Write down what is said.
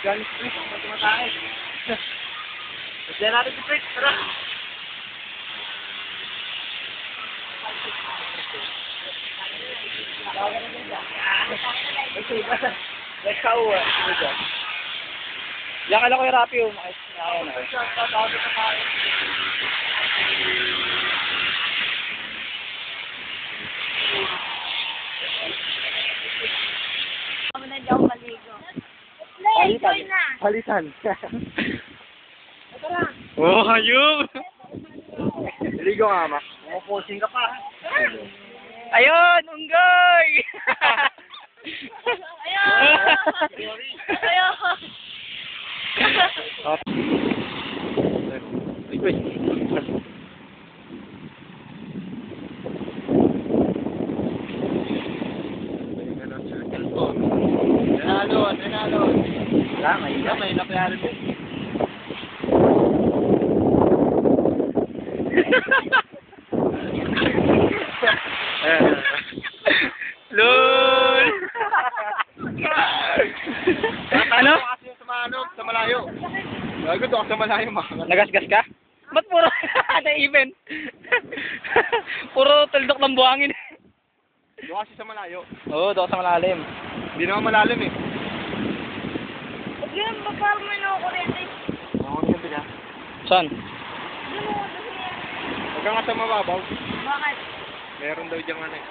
Galing split, tumatake. Lagyan natin si Fritz, tara. Let's go. Yan ka lang ko yung rapi yung Kami na daw maligo. Palitan. Oh, hayong! Ligo nga, ma. Pumupusing ka pa. Ayun, unggoy! Ayun! Ayun! Nanalo. May napayaran mo. LOL! Ano? Sa malayo. Gago doon sa malayo, nagasgas ka? Ba't puro na-even? Puro tuldok ng buhangin. Doon kasi sa malayo. Oo, doon sa malalim. Hindi naman malalim eh. Huwag yun, baka may nakukurente. Nakukurente ka? Saan? Doon mo, doon mo. Huwag ka nga sa mababaw. Bakit? Meron daw diyang ano eh.